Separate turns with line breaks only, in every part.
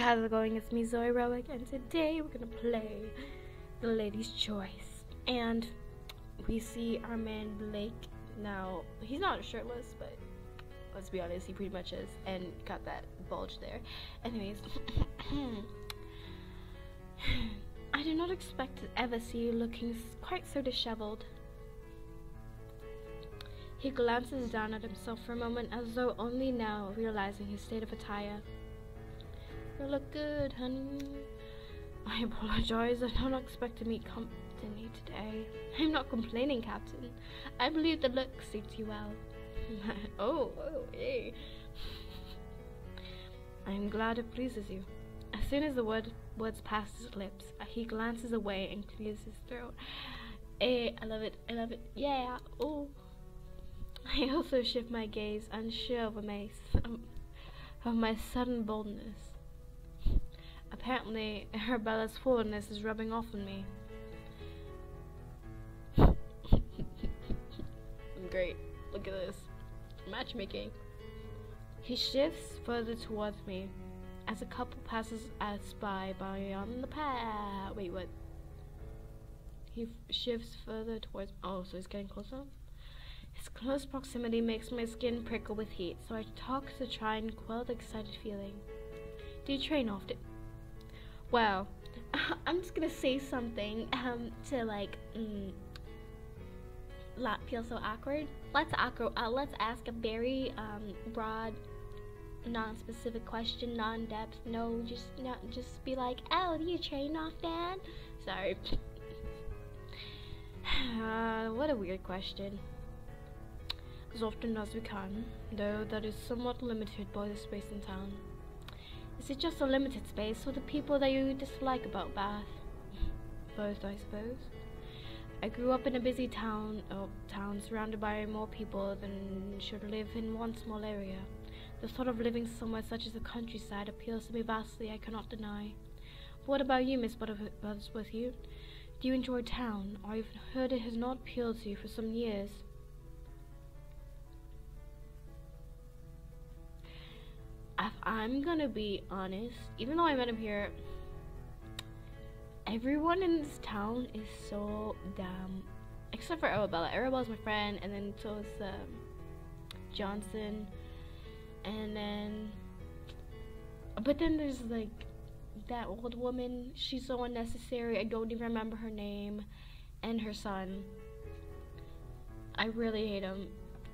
how's it going? It's me, Zoe Relic, and today we're gonna play the Lady's Choice. And we see our man Blake. Now, he's not shirtless, but let's be honest, he pretty much is, and got that bulge there. Anyways, I did not expect to ever see you looking quite so disheveled. He glances down at himself for a moment, as though only now realizing his state of attire. You look good, honey. I apologize. I don't expect to meet company today. I'm not complaining, Captain. I believe the look suits you well. oh, hey. I'm glad it pleases you. As soon as the words pass his lips, he glances away and clears his throat. Hey, I love it. I love it. Yeah. Oh. I also shift my gaze, unsure of my sudden boldness. Apparently, Arabella's forwardness is rubbing off on me. I'm great. Look at this. Matchmaking. He shifts further towards me as a couple passes us by on the path. Wait, what? He shifts further towards. Oh, so he's getting closer? His close proximity makes my skin prickle with heat, so I talk to try and quell the excited feeling. Do you train often? Well, I'm just gonna say something to not feel so awkward. Let's ask a very broad, non-specific question, non-depth. No, just be like, oh, do you train often? Sorry. What a weird question. As often as we can, though that is somewhat limited by the space in town. Is it just a limited space, or the people that you dislike about Bath? Both, I suppose. I grew up in a busy town surrounded by more people than should live in one small area. The thought of living somewhere such as the countryside appeals to me vastly, I cannot deny. But what about you, Miss Buttersworth? Do you enjoy town? I've heard it has not appealed to you for some years. If I'm gonna be honest, even though I met him here, everyone in this town is so damn, except for Arabella. Arabella's my friend, and then so is Johnson, and then, but then there's like that old woman. She's so unnecessary. I don't even remember her name, and her son. I really hate him.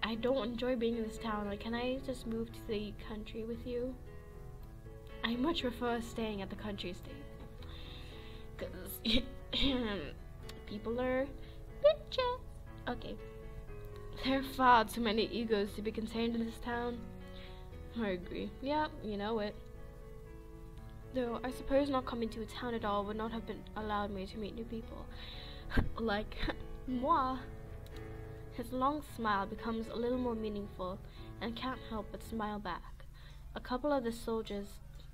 I don't enjoy being in this town. Like, can I just move to the country with you? I much prefer staying at the country estate. Because people are bitches. Okay. There are far too many egos to be contained in this town. I agree. Yeah, you know it. Though, I suppose not coming to a town at all would not have been allowed me to meet new people. Like, moi. His long smile becomes a little more meaningful, and can't help but smile back. A couple of the soldiers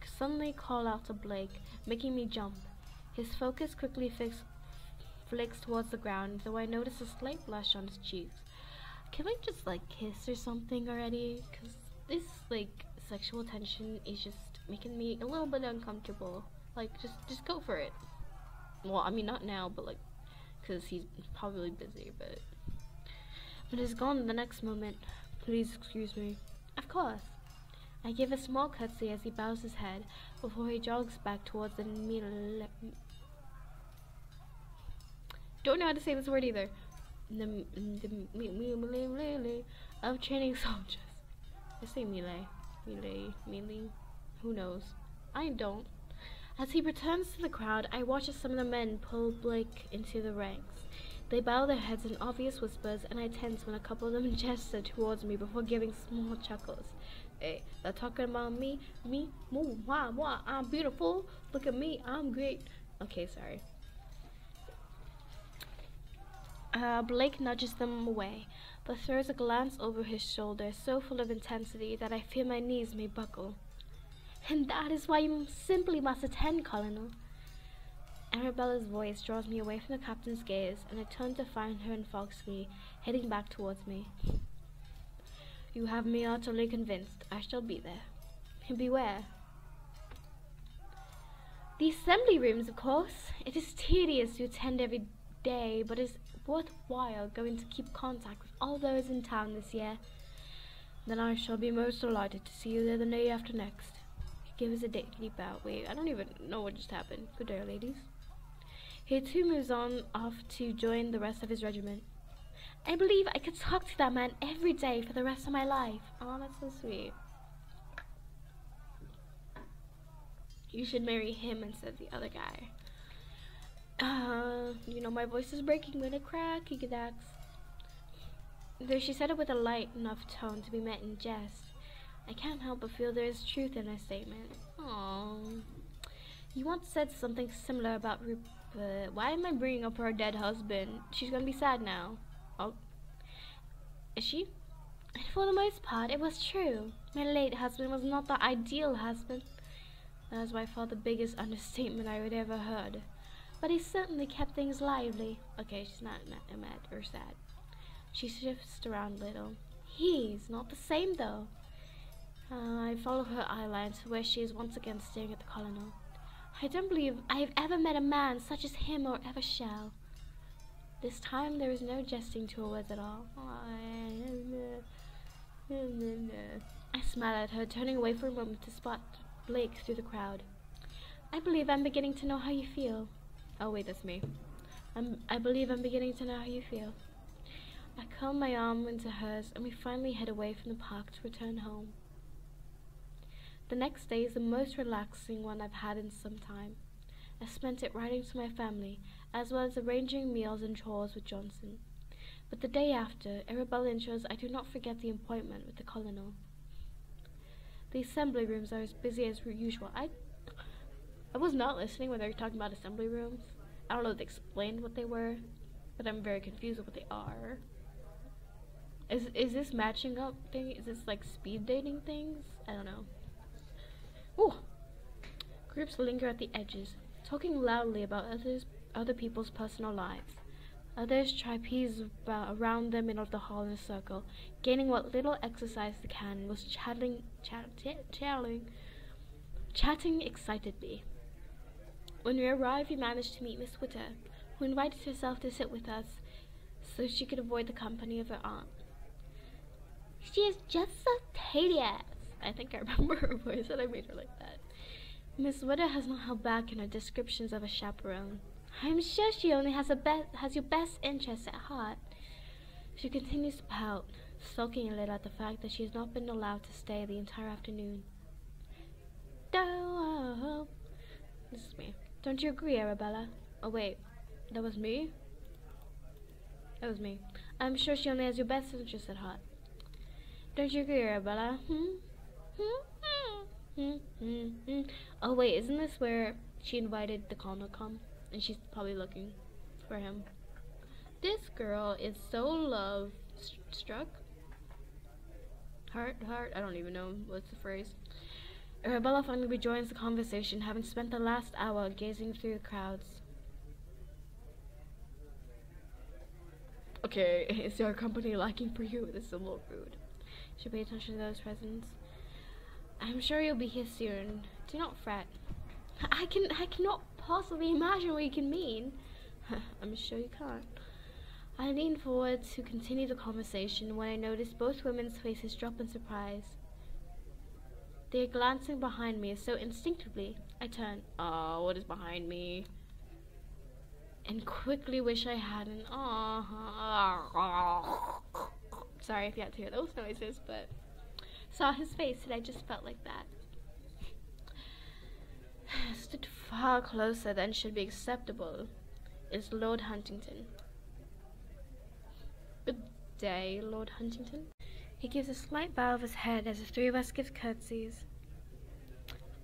suddenly call out to Blake, making me jump. His focus quickly flicks towards the ground, though I notice a slight blush on his cheeks. Can I just kiss or something already? Cause this sexual tension is just making me a little bit uncomfortable. Just go for it. Well, I mean not now, but cause he's probably busy, but he's gone the next moment. Please excuse me. Of course. I give a small curtsy as he bows his head before he jogs back towards the don't know how to say this word either. The of training soldiers. I say melee. Who knows? I don't. As he returns to the crowd, I watch as some of the men pull Blake into the ranks. They bow their heads in obvious whispers, and I tense when a couple of them gesture towards me before giving small chuckles. Hey, they're talking about me, moi, I'm beautiful, look at me, I'm great. Okay, sorry. Blake nudges them away, but throws a glance over his shoulder so full of intensity that I fear my knees may buckle. And that is why you simply must attend, Colonel. Arabella's voice draws me away from the captain's gaze, and I turn to find her in Foxley, heading back towards me. You have me utterly convinced. I shall be there. Beware. The assembly rooms, of course. It is tedious to attend every day, but it's worthwhile going to keep contact with all those in town this year. Then I shall be most delighted to see you there the day after next. He gives a stately bow. Wait, I don't even know what just happened. Good day, ladies. He too moves on off to join the rest of his regiment. I believe I could talk to that man every day for the rest of my life. Oh, that's so sweet. You should marry him instead of the other guy. You know, my voice is breaking with a crack, he asks. Though she said it with a light enough tone to be meant in jest, I can't help but feel there is truth in her statement. Aww. You once said something similar about Rupert. Why am I bringing up her dead husband? She's gonna be sad now. Oh. Is she? And for the most part, it was true. My late husband was not the ideal husband. That was by far the biggest understatement I had ever heard. But he certainly kept things lively. Okay, she's not mad or sad. She shifts around a little. He's not the same, though. I follow her eyeline to where she is once again staring at the colonel. I don't believe I have ever met a man such as him or ever shall. This time there is no jesting to her words at all. I smile at her, turning away for a moment to spot Blake through the crowd. I believe I'm beginning to know how you feel. Oh wait, that's me. I believe I'm beginning to know how you feel. I curl my arm into hers and we finally head away from the park to return home. The next day is the most relaxing one I've had in some time. I spent it writing to my family, as well as arranging meals and chores with Johnson. But the day after, Arabella ensures I do not forget the appointment with the colonel. The assembly rooms are as busy as usual. I was not listening when they were talking about assembly rooms. I don't know if they explained what they were, but I'm very confused with what they are. Is this matching up thing? Is this like speed dating things? I don't know. Ooh. Groups linger at the edges, talking loudly about other people's personal lives. Others trapeze around the middle of the hall in a circle, gaining what little exercise they can, was chatting excitedly. When we arrived, we managed to meet Miss Witter, who invited herself to sit with us so she could avoid the company of her aunt. She is just so tedious. I think I remember her voice and I made her like that. Miss Witter has not held back in her descriptions of a chaperone. I'm sure she only has your best interests at heart. She continues to pout, sulking a little at the fact that she has not been allowed to stay the entire afternoon. This is me. Don't you agree, Arabella? Oh wait, that was me? That was me. I'm sure she only has your best interests at heart. Don't you agree, Arabella? Oh wait, isn't this where she invited the colonel to come? And she's probably looking for him. This girl is so love-struck. Heart, I don't even know what's the phrase. Arabella finally rejoins the conversation, having spent the last hour gazing through the crowds. Okay, is your company lacking for you? This is a little rude. Should pay attention to those presents. I'm sure you'll be here soon. Do not fret. I cannot possibly imagine what you can mean. I'm sure you can't. I lean forward to continue the conversation when I notice both women's faces drop in surprise. They are glancing behind me, so instinctively I turn. Oh, what is behind me? And quickly wish I hadn't. Sorry if you had to hear those noises, but saw his face and I just felt like that. Stood far closer than should be acceptable is Lord Huntington. Good day, Lord Huntington. He gives a slight bow of his head as the three of us give curtsies.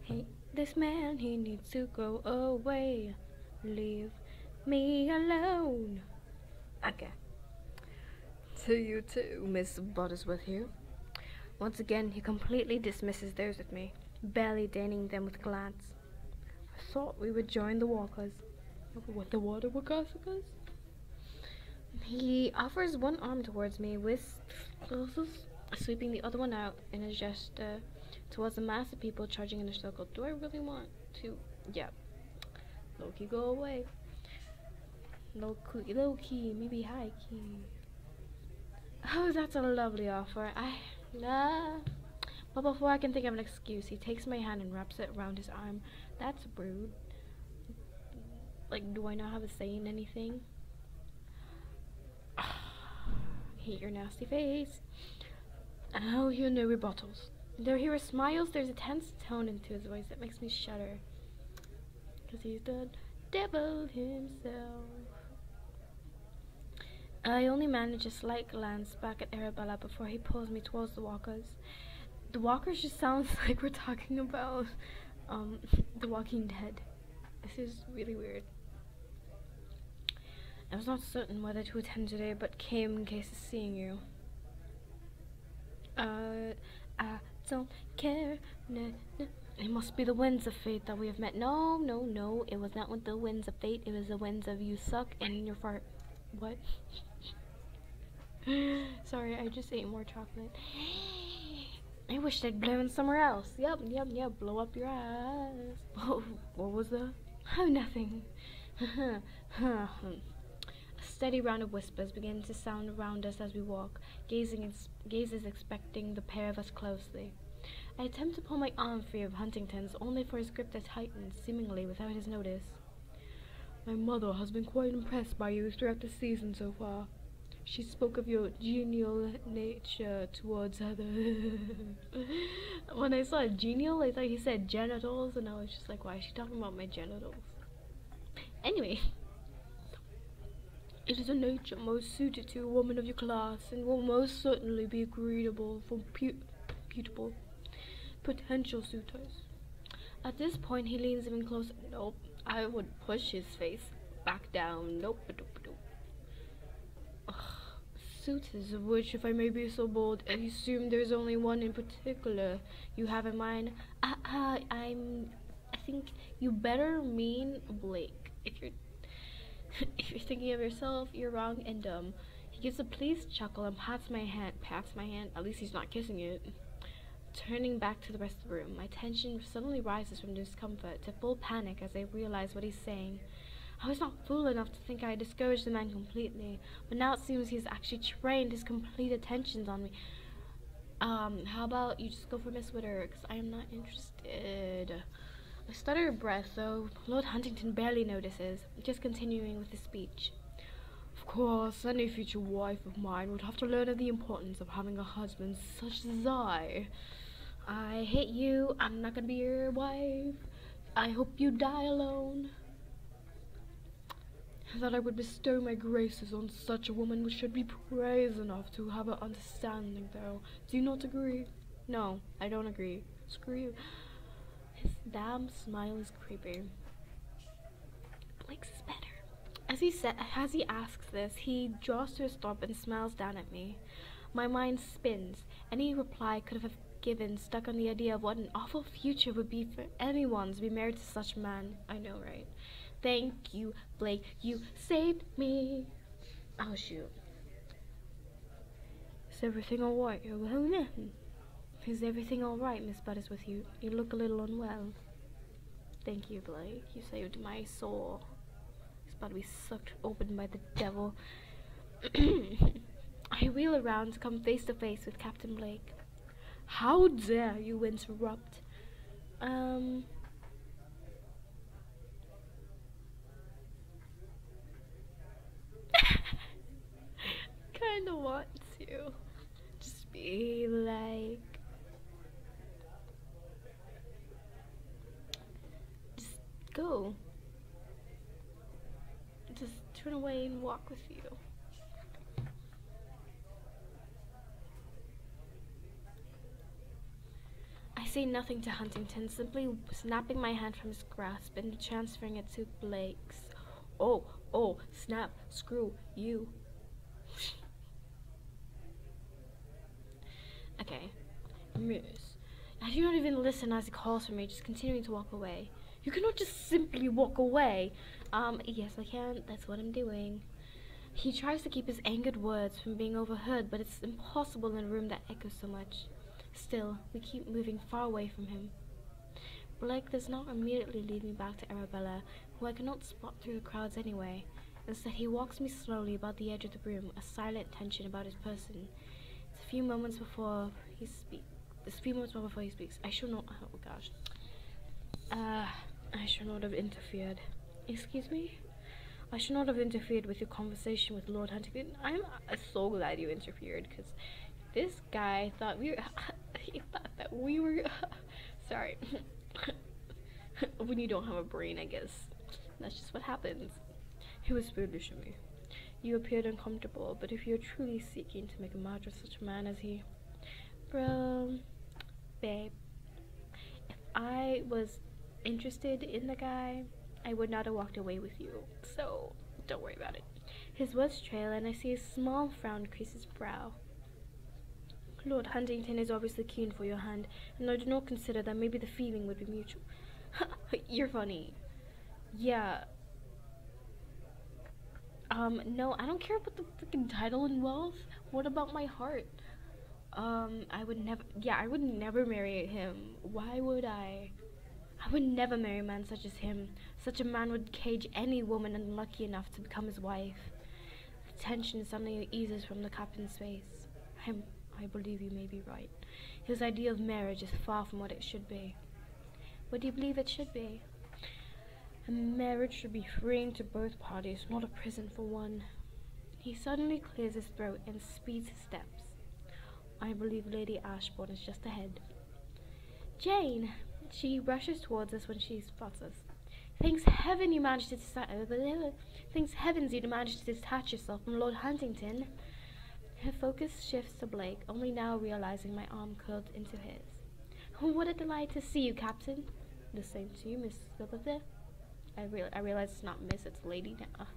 Hey, this man, he needs to go away. Leave me alone. Okay. To you too, Miss Buttersworth here. Once again, he completely dismisses those with me, barely deigning them with a glance. I thought we would join the walkers. What, the water walkers? He offers one arm towards me, sweeping the other one out in a gesture towards the mass of people charging in a circle. Do I really want to? Yeah. Low key, go away. Low key, maybe high key. Oh, that's a lovely offer. But before I can think of an excuse, he takes my hand and wraps it around his arm. That's rude. Like, do I not have a say in anything? Hate your nasty face. Oh, you no rebuttals. Though he smiles, there's a tense tone into his voice that makes me shudder. Because he's the devil himself. I only manage a slight glance back at Arabella before he pulls me towards the walkers. The walkers just sounds like we're talking about The Walking Dead. This is really weird. I was not certain whether to attend today, but came in case of seeing you. I don't care. No. It must be the winds of fate that we have met. No. It was not with the winds of fate. It was the winds of you suck and your fart. What? Sorry, I just ate more chocolate. I wish they'd blow in somewhere else. Yep. Blow up your ass. Oh, what was that? Oh, nothing. A steady round of whispers begin to sound around us as we walk, gazes expecting the pair of us closely. I attempt to pull my arm free of Huntington's, only for his grip to tighten, seemingly without his notice. My mother has been quite impressed by you throughout the season so far. She spoke of your genial nature towards her. When I saw genial, I thought he said genitals, and I was just like, why is she talking about my genitals? Anyway, it is a nature most suited to a woman of your class, and will most certainly be agreeable for potential suitors. At this point, he leans even closer. Nope, I would push his face back down. Nope. Suitors of which, if I may be so bold, I assume there's only one in particular you have in mind. I think you better mean Blake. If you're thinking of yourself, you're wrong and dumb. He gives a pleased chuckle and pats my hand. At least he's not kissing it. Turning back to the rest of the room, my tension suddenly rises from discomfort to full panic as I realize what he's saying. I was not fool enough to think I had discouraged the man completely, but now it seems he's actually trained his complete attentions on me. How about you just go for Miss Witter, because I am not interested. I stutter a breath, though Lord Huntington barely notices, just continuing with his speech. Of course, any future wife of mine would have to learn of the importance of having a husband such as I. I hate you. I'm not gonna be your wife. I hope you die alone. That I would bestow my graces on such a woman which should be praised enough to have her understanding, though. Do you not agree? No, I don't agree. Screw you. His damn smile is creepy. Blake's is better. As he asks this, he draws to a stop and smiles down at me. My mind spins. Any reply could have given, stuck on the idea of what an awful future would be for anyone to be married to such a man. I know, right? Thank you, Blake. You saved me. Oh, shoot. Is everything alright? Is everything alright, Miss Buttersworth? You look a little unwell. Thank you, Blake. You saved my soul. It's about to be sucked open by the devil. I wheel around to come face to face with Captain Blake. How dare you interrupt? Kinda want to just be like, just go, just turn away and walk with you. I say nothing to Huntington, simply snapping my hand from his grasp and transferring it to Blake's. Oh, snap, screw you. Okay, Miss. I do not even listen as he calls for me, just continuing to walk away. You cannot just simply walk away. Yes I can, that's what I'm doing. He tries to keep his angered words from being overheard, but it's impossible in a room that echoes so much. Still, we keep moving far away from him. Blake does not immediately lead me back to Arabella, who I cannot spot through the crowds anyway. Instead, he walks me slowly about the edge of the room, a silent tension about his person. It's a few moments before he speaks. I should not. Oh gosh. I should not have interfered. Excuse me? I should not have interfered with your conversation with Lord Huntington. I'm so glad you interfered, because this guy thought we were. He thought that we were. Sorry. When you don't have a brain, I guess. That's just what happens. He whispered to me. You appeared uncomfortable, but if you're truly seeking to make a match with such a man as he. Bro. Babe. If I was interested in the guy, I would not have walked away with you, so don't worry about it. His words trail, and I see a small frown crease his brow. Lord Huntington is obviously keen for your hand, and I do not consider that maybe the feeling would be mutual. You're funny. Yeah. No, I don't care about the freaking title and wealth. What about my heart? I would never marry him. Why would I? I would never marry a man such as him. Such a man would cage any woman unlucky enough to become his wife. The tension suddenly eases from the captain's face. I believe you may be right. His idea of marriage is far from what it should be. What do you believe it should be? A marriage should be freeing to both parties, not a prison for one. He suddenly clears his throat and speeds his steps. I believe Lady Ashbourne is just ahead. Jane! She rushes towards us when she spots us. Thanks heavens you managed to detach yourself from Lord Huntington. Her focus shifts to Blake, only now realizing my arm curled into his. What a delight to see you, Captain. The same to you, Miss Silverthorne. I realize it's not Miss, it's Lady now.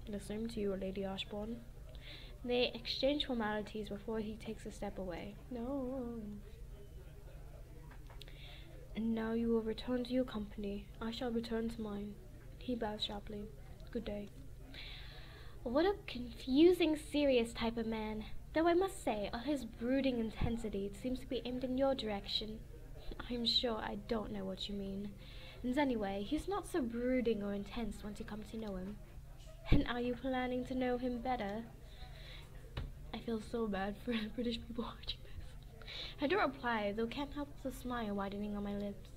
The same to you, Lady Ashbourne. They exchange formalities before he takes a step away. No. And now you will return to your company. I shall return to mine. He bows sharply. Good day. What a confusing, serious type of man. Though I must say, all his brooding intensity seems to be aimed in your direction. I'm sure I don't know what you mean. And anyway, he's not so brooding or intense once you come to know him. And are you planning to know him better? I feel so bad for British people watching this. I don't reply, though can't help the smile widening on my lips.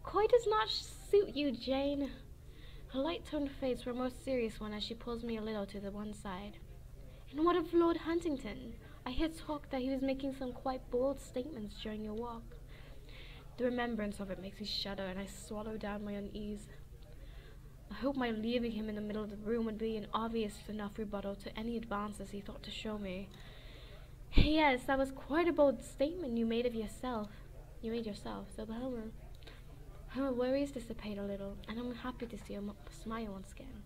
Coy does not suit you, Jane. Her light-toned face for a more serious one as she pulls me a little to the one side. And what of Lord Huntington? I hear talk that he was making some quite bold statements during your walk. The remembrance of it makes me shudder, and I swallow down my unease. I hope my leaving him in the middle of the room would be an obvious enough rebuttal to any advances he thought to show me. Yes, that was quite a bold statement you made yourself, so the her worries dissipate a little, and I'm happy to see her smile once again.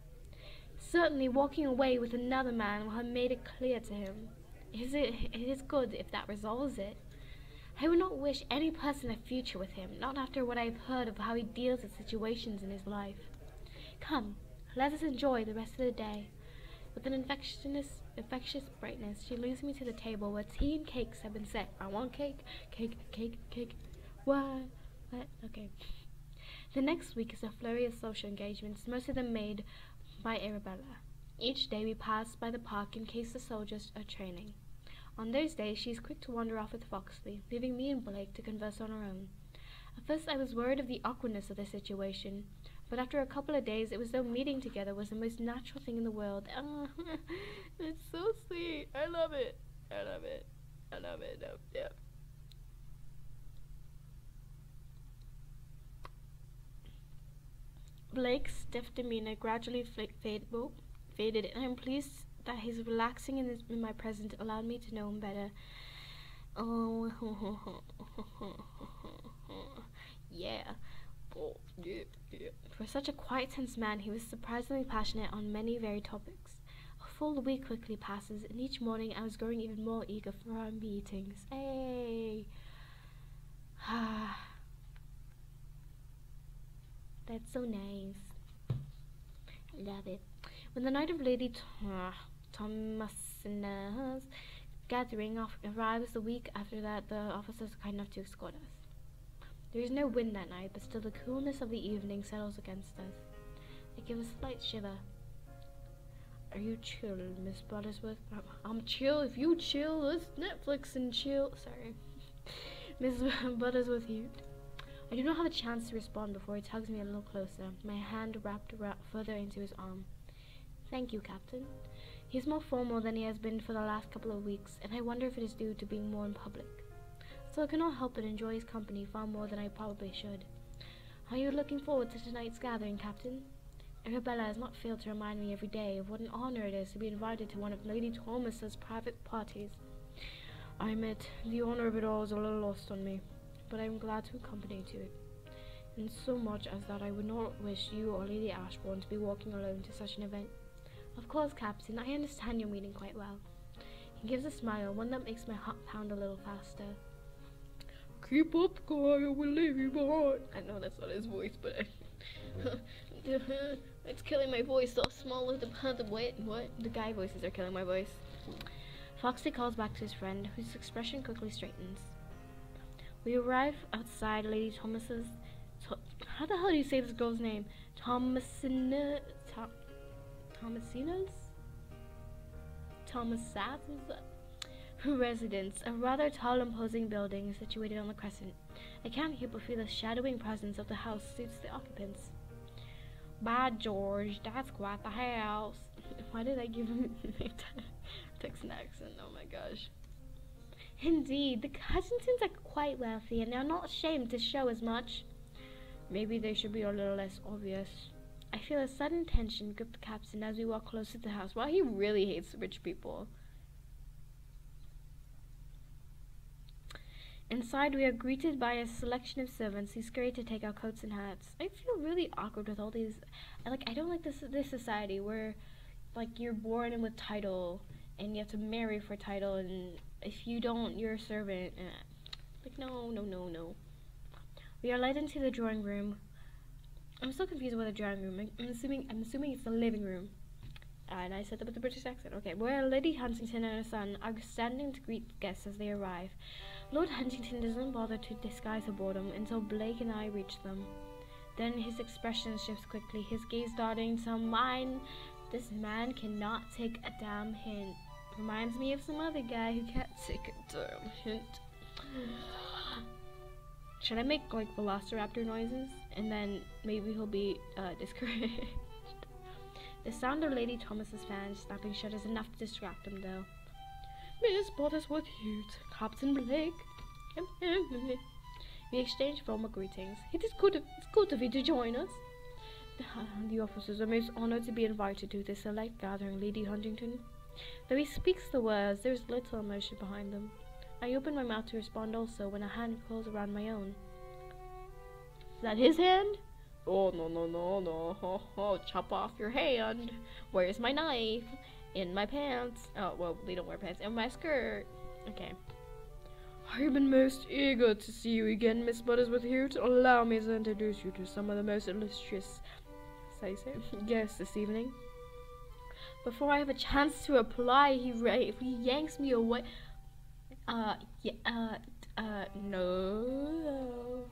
Certainly, walking away with another man will have made it clear to him. It is good if that resolves it. I would not wish any person a future with him, not after what I have heard of how he deals with situations in his life. Come, let us enjoy the rest of the day. With an infectious brightness, she leads me to the table where tea and cakes have been set. I want cake, cake, cake, cake. What? Okay. The next week is a flurry of social engagements, most of them made by Arabella. Each day we pass by the park in case the soldiers are training. On those days she is quick to wander off with Foxley, leaving me and Blake to converse on our own. At first I was worried of the awkwardness of the situation, but after a couple of days it was though meeting together was the most natural thing in the world. It's so sweet. I love it. I love it. I love it. Yeah. Blake's stiff demeanor gradually faded, and I'm pleased that his relaxing in my presence allowed me to know him better. Oh, yeah. Oh, yeah. For such a quiet, tense man, he was surprisingly passionate on many varied topics. A full week quickly passes, and each morning I was growing even more eager for our meetings. Hey! That's so nice. I love it. When the night of Lady Thomasina's gathering arrives the week after that, the officers are kind enough to escort us. There is no wind that night, but still the coolness of the evening settles against us. I give a slight shiver. Are you chill, Miss Buttersworth? I'm chill. If you chill, let's Netflix and chill. Sorry. Miss Buttersworth here. I do not have a chance to respond before he tugs me a little closer, my hand wrapped further into his arm. Thank you, Captain. He's more formal than he has been for the last couple of weeks, and I wonder if it is due to being more in public. So I cannot help but enjoy his company far more than I probably should. Are you looking forward to tonight's gathering, Captain? Arabella has not failed to remind me every day of what an honor it is to be invited to one of Lady Thomas's private parties. I admit, the honor of it all is a little lost on me, but I am glad to accompany you to it. And so much as that I would not wish you or Lady Ashbourne to be walking alone to such an event. Of course, Captain, I understand your meaning quite well. He gives a smile, one that makes my heart pound a little faster. Keep up, guy, or we'll leave you behind. I know that's not his voice, but it's killing my voice. So small of the what? The guy voices are killing my voice. Foxy calls back to his friend, whose expression quickly straightens. We arrive outside Lady Thomas's. How the hell do you say this girl's name? Thomasina's residence, a rather tall, imposing building situated on the crescent. I can't help but feel the shadowing presence of the house suits the occupants. By George, that's quite the house. Why did I give him a Texan accent? Oh my gosh. Indeed, the Hutchinsons are quite wealthy, and they are not ashamed to show as much. Maybe they should be a little less obvious. I feel a sudden tension grip the captain as we walk closer to the house. Wow, he really hates rich people. Inside, we are greeted by a selection of servants who scurry to take our coats and hats. I feel really awkward with all these. I don't like this society where, like, you're born in with title and you have to marry for title, and if you don't, you're a servant. Like, no. We are led into the drawing room. I'm so confused about the drawing room. I'm assuming it's the living room. And I said that with a British accent. Okay, where Lady Huntington and her son are standing to greet guests as they arrive. Lord Huntington doesn't bother to disguise her boredom until Blake and I reach them. Then his expression shifts quickly, his gaze darting to mine. This man cannot take a damn hint. Reminds me of some other guy who can't take a damn hint. Should I make, like, velociraptor noises? And then maybe he'll be discouraged. The sound of Lady Thomas's fan snapping shut is enough to distract him, though. Miss Buttersworth Hughes, Captain Blake. We exchange formal greetings. It's good of you to join us. The officers are most honored to be invited to this select gathering, Lady Huntington. Though he speaks the words, there is little emotion behind them. I open my mouth to respond also when a hand curls around my own. Is that his hand? Oh, no. Oh, chop off your hand. Where's my knife? In my pants. Oh, well, they don't wear pants. In my skirt. Okay. I've been most eager to see you again, Miss Buttersworth here. To allow me to introduce you to some of the most illustrious guests this evening. Before I have a chance to reply, he yanks me away. No.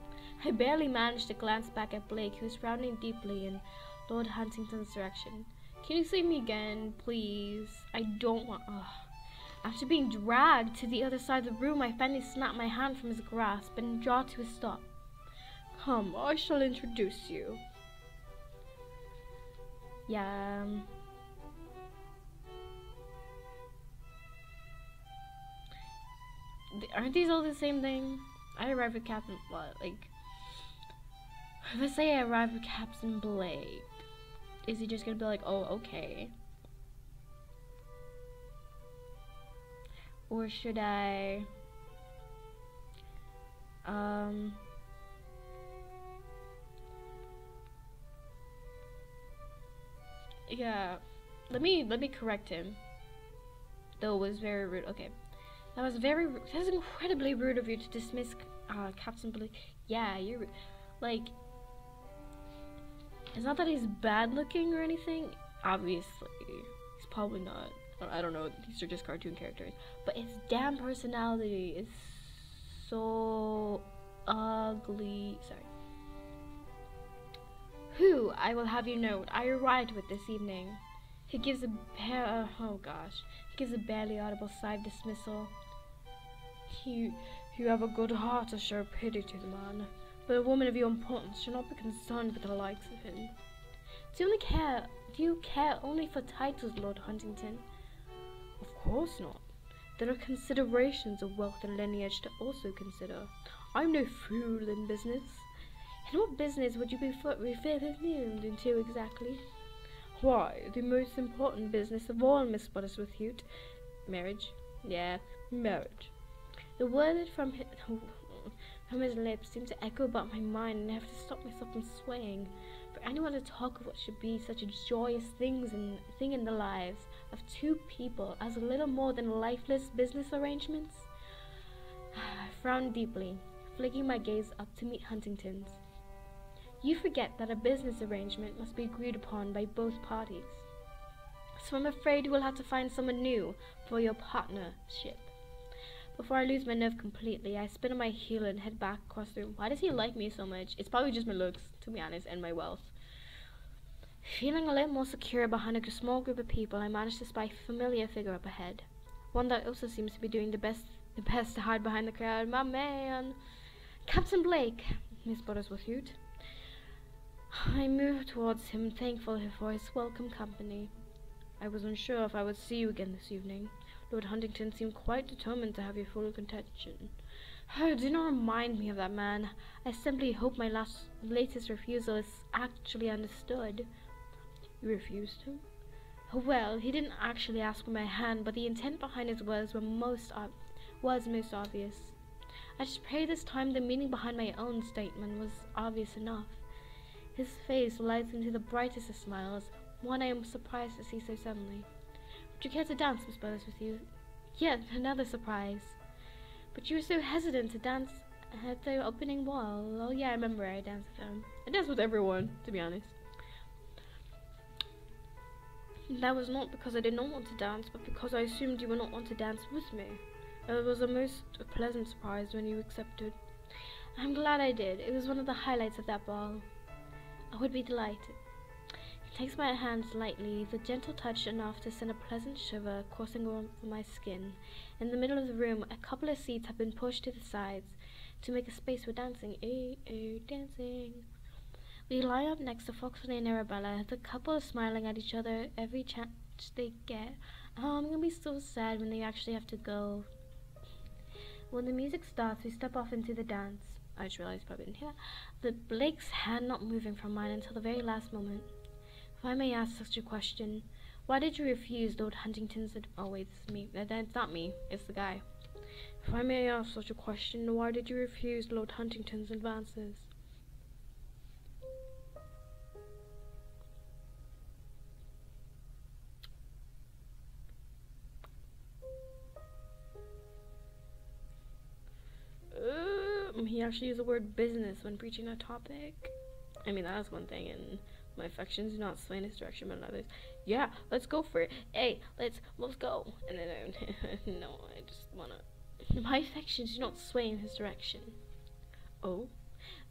I barely managed to glance back at Blake, who was frowning deeply in Lord Huntington's direction. Can you see me again, please? I don't want. After being dragged to the other side of the room, I finally snapped my hand from his grasp and draw to a stop. Come, I shall introduce you. Yeah. Aren't these all the same thing? I arrived with Captain. What? Like, let's say I arrived with Captain Blake. Is he just gonna be like, oh, okay? Or should I? Yeah. Let me correct him. Though it was very rude. Okay. That was incredibly rude of you to dismiss Captain Blake. Yeah, you're like, it's not that he's bad looking or anything. Obviously, he's probably not. I don't know. These are just cartoon characters. But his damn personality is so ugly. Sorry. Who, I will have you note, I ride with this evening. He gives a oh gosh. He gives a barely audible sigh of dismissal. You have a good heart to show pity to the man, but a woman of your importance should not be concerned with the likes of him. Do you care only for titles, Lord Huntington? Of course not. There are considerations of wealth and lineage to also consider. I'm no fool in business. In what business would you be referred into exactly? Why, the most important business of all, Miss Buttersworth. Marriage. Yeah, marriage. The word from his lips seemed to echo about my mind, and I have to stop myself from swaying. For anyone to talk of what should be such a joyous thing in the lives of two people as little more than lifeless business arrangements? I frowned deeply, flicking my gaze up to meet Huntington's. You forget that a business arrangement must be agreed upon by both parties. So I'm afraid you will have to find someone new for your partnership. Before I lose my nerve completely, I spin on my heel and head back across the room. Why does he like me so much? It's probably just my looks, to be honest, and my wealth. Feeling a little more secure behind a small group of people, I managed to spy a familiar figure up ahead. One that also seems to be doing the best to hide behind the crowd. My man! Captain Blake, Miss Buttersworth. I moved towards him, thankful for his welcome company. I was unsure if I would see you again this evening. Lord Huntington seemed quite determined to have your full attention. Oh, do not remind me of that man. I simply hope my latest refusal is actually understood. You refused him? Well, he didn't actually ask for my hand, but the intent behind his words was most obvious. I just pray this time the meaning behind my own statement was obvious enough. His face lights into the brightest of smiles, one I am surprised to see so suddenly. Would you care to dance, Miss Buttersworth? Yet another surprise. But you were so hesitant to dance at the opening ball. Oh yeah, I remember I danced with him. I danced with everyone, to be honest. That was not because I did not want to dance, but because I assumed you would not want to dance with me. It was a most pleasant surprise when you accepted. I'm glad I did. It was one of the highlights of that ball. I would be delighted. He takes my hands lightly, the gentle touch enough to send a pleasant shiver coursing over my skin. In the middle of the room, a couple of seats have been pushed to the sides to make a space for dancing. Dancing. We line up next to Foxley and Arabella. The couple are smiling at each other every chance they get. Oh, I'm gonna be so sad when they actually have to go. When the music starts, we step off into the dance. I just realized probably didn't hear that. The Blake's hand not moving from mine until the very last moment. If I may ask such a question, why did you refuse Lord Huntington's oh wait, it's me. That's not me, it's the guy. If I may ask such a question, why did you refuse Lord Huntington's advances? He actually used the word business when preaching a topic. I mean, that's one thing, and my affections do not sway in this direction, but others. Yeah, let's go for it. Hey, let's go. And then, no, I just wanna. My affections do not sway in his direction. Oh,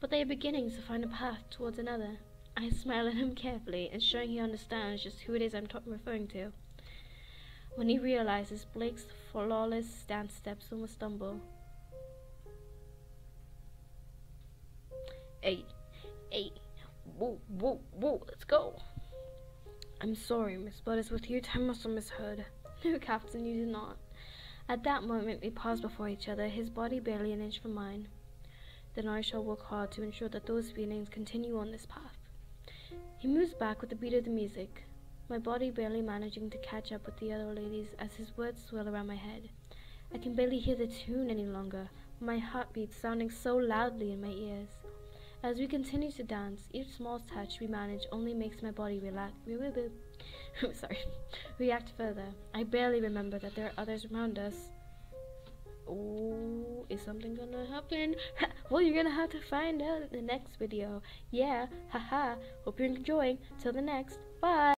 but they are beginning to find a path towards another. I smile at him carefully, ensuring he understands just who it is I'm referring to. When he realizes Blake's flawless dance steps almost stumble. Hey, whoa, let's go. I'm sorry, Miss Buttersworth. I must have misheard. No, Captain, you did not. At that moment, we paused before each other, his body barely an inch from mine. Then I shall work hard to ensure that those feelings continue on this path. He moves back with the beat of the music, my body barely managing to catch up with the other ladies as his words swirl around my head. I can barely hear the tune any longer, my heartbeat sounding so loudly in my ears. As we continue to dance, each small touch we manage only makes my body react further. I barely remember that there are others around us. Oh, is something gonna happen? Well, you're gonna have to find out in the next video. Yeah, haha. Hope you're enjoying. Till the next. Bye.